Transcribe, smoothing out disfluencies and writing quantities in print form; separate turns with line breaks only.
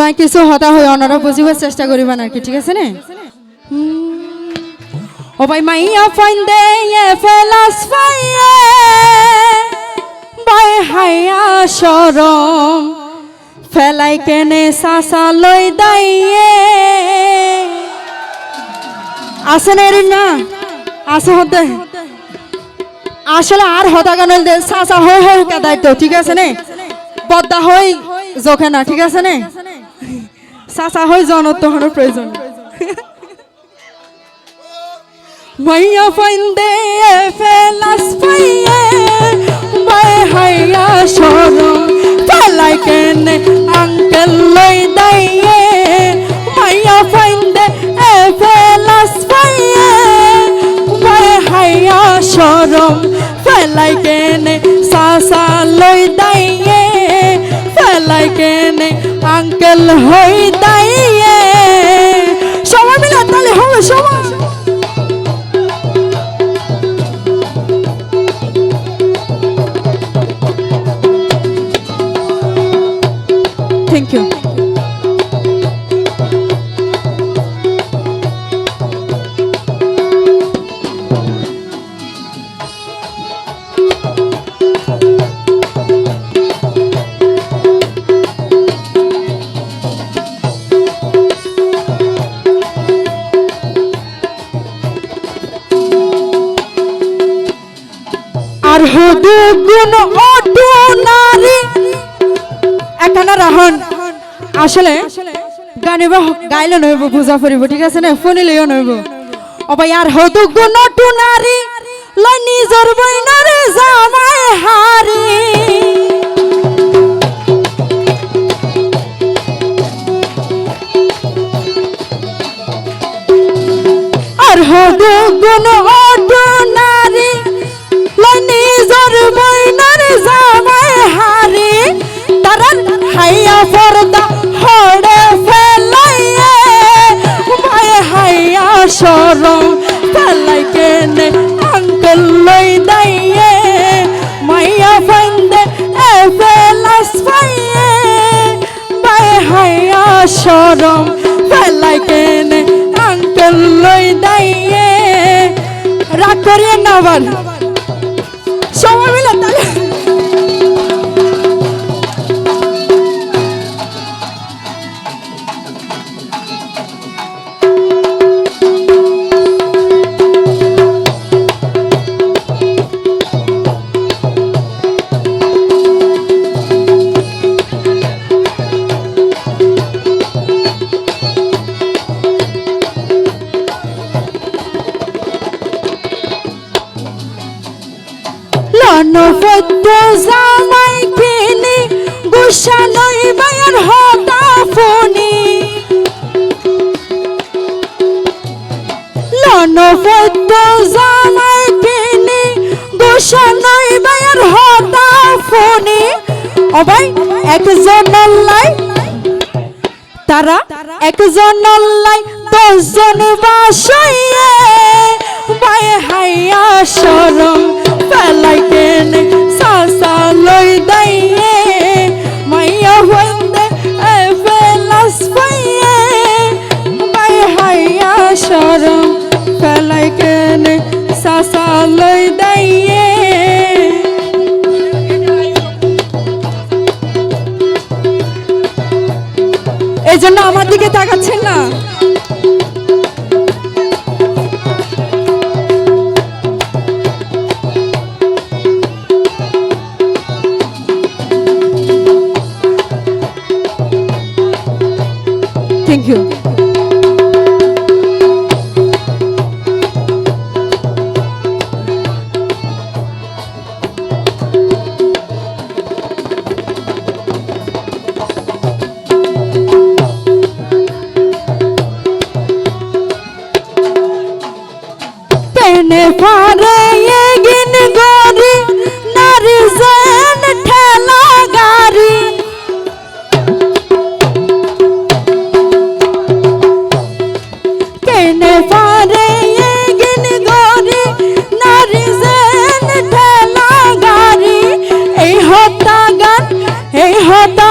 তো কিছু হতা হয়ে অনারা বুঝিবার চেষ্টা করিবা নাকি, ঠিক আছে না? ও ভাই মাইয়া ফাইন্দে ফেলাস ফাইয়ে বাই হাইয়া শরম ফেলাই কেনে সাসা লই দাইয়ে আসে না এর না আসে হতে আসলে আর হতা গান সাসা হয়ে হয়ে কাদাইতো, ঠিক আছে না? পদ্মা হই জোখে না, ঠিক আছে না? সাসা হই জনত হওয়ার প্রয়োজন। মাইয়া ফাইন্দে ফেলাস ফাইয়ে বাই হাইয়া শরম ফেলাই কেনে আঙ্কেল লই দাইয়ে মাইয়া ফাইন্দে ফেলাস ফাইয়ে বাই হাইয়া শরম ফেলাই কেনে সাসা লই দাইয়ে ফেলাই কেনে আঙ্কেল হই দাইয়ে। সবাই মিলে তাহলে হবে সবাই। Thank you. আর হদু গুণ অটু নারী একানা রাহন আসলে গানে বা গাইলে নইব বুঝা পড়িব, ঠিক আছে না? শুনিলেও নইব। ও ভাই আর হদু গুণ অটু নারী লই নিজর বইনারে জামাই হারি আর হদু গুণ অটু নারী নিজর বইনার জামাই হারি তারার হাইয়া পর্দা হড়ে ফেলাইয়ে ভাই হাইয়া শরম ফেলাই কেনে আঙ্কেল লই দাইয়ে মাইয়া ফাইন্দে ফেলাস ফাইয়ে ভাই হাইয়া শরম ফেলাই কেনে আঙ্কেল লই দাইয়ে। রাগ করিয়ে না আবার সবাই মিলে তাহলে নফত জামাই কিনি গুসা নই বায়ার হতা ফোনি নফত জামাই কিনি গুসা নই বায়ার হতা ফোনি। ও ভাই একজন লাই তারা একজন লাই 10 জন বাসাইয়ে ভাই হাইয়া শরম ফেলাই কেনে সাসা লই দাইয়ে মাইয়া ফাইন্দে ফেলাস ফাইয়ে ভাই হাইয়া শরম ফেলাই কেনে সাসা লই দাইয়ে। এই জন্য আমার দিকে তাকাচ্ছেন না? Thank you. Pene pare yegin gori nari zen thela gari Hota